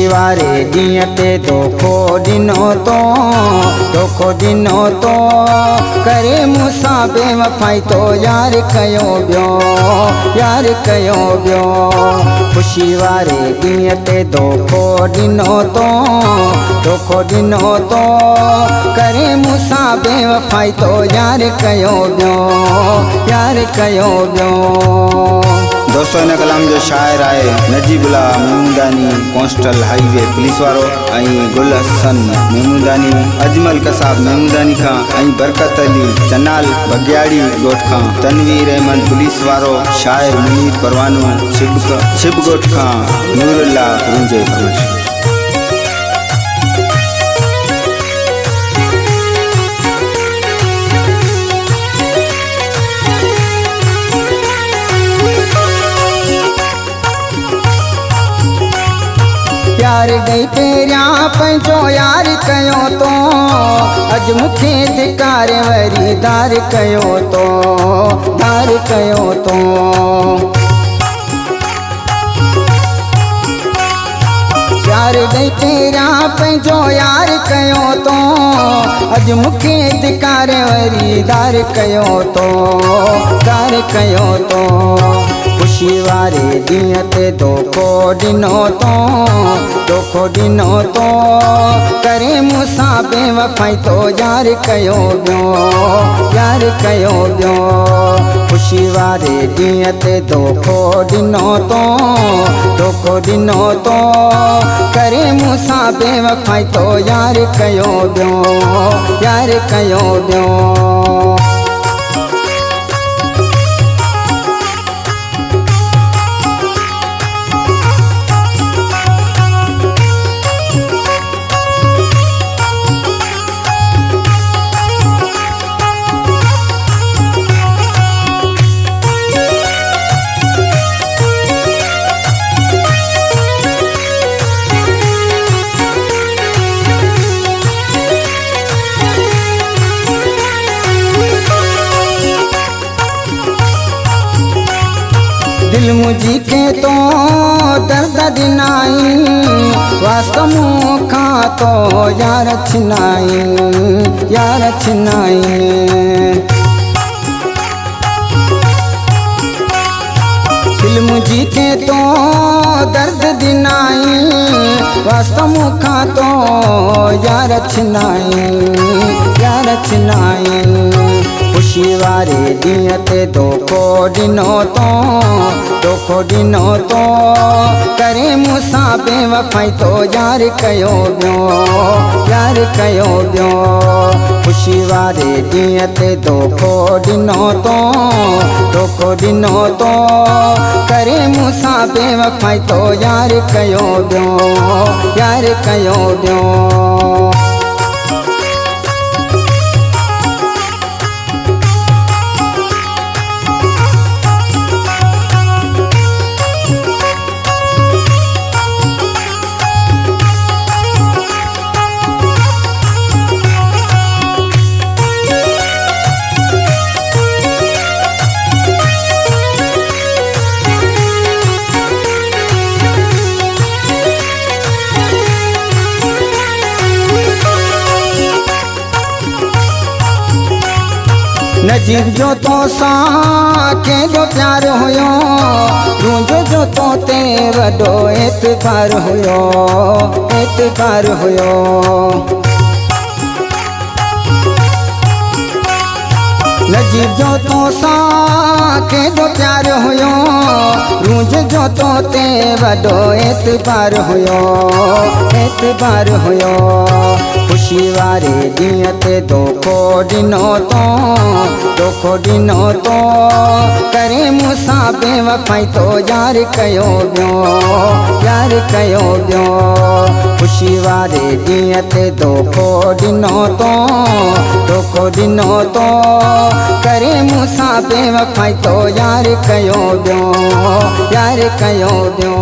ख़ुशी वारे ॾींहं ते धोखो ॾिनो तो करे मूंसां बेवफ़ाई तो यार कयो ॿियो ख़ुशी वारे ॾींहं ते धोखो ॾिनो तो करे मूंसां बेवफ़ाई तो यार कयो ॿियो। दोस्तों इन कलाम जो शायर है नजीबुल्लाह मेमूदानी कोस्टल हाईवे पुलिस वारो गुल हसन मेमूदानी अजमल कसाब मेमूदानी का बरकत अली चनाल बगियाड़ी गोठ का तनवीर अहमद पुलिस वारो शायर मुनीर परवानो छिब गोठ का नूरुल्लाह रुंजे फरोश। प्यार गई पहिरियां पंहिंजो यार कयो तो अज मूंखे धिकार वरी दार कयो तो प्यार गई पहिरियां पंहिंजो यार कयो तो अज मूंखे धिकार वरी दार कयो तो ख़ुशी वारे ॾींहं ते धोखो ॾिनो तो करे मूंसां बेवफ़ाई तो यार कयो ॿियो। ख़ुशी वारे ॾींहं ते धोखो ॾिनो तो करे मूंसां बेवफ़ाई तो यार कयो ॿियो। दिल मुझी के तो दर्द दिनाई वास्तव मूंखां तो यार छिनाई दिल मुझी के तो दर्द दिनाई वास्तव मूंखां तो यार छिनाई ख़ुशी वारे ॾींहं ते धोखो ॾिनो तो करे मूंसां बेवफ़ाई तो यार कयो ॿियो। ख़ुशी वारे ॾींहं ते धोखो ॾिनो तो करे मूंसां बेवफ़ाई तो यार कयो ॿियो। नजीब जो तो सां कंहिंजो प्यार हुयो रुंझो जो तो ते वॾो एतबार हुयो नजीब जो तो सां कंहिंजो प्यार हुयो रुंझ जो तो ते वॾो एतबार हुयो ख़ुशी वारे ॾींहं ते धोखो ॾिनो तो करे मूंसां बेवफ़ाई तो यार कयो ॿियो। ख़ुशी वारे ॾींहं ते धोखो ॾिनो तो करे मूंसां बेवफ़ाई तो यार कयो ॿियो।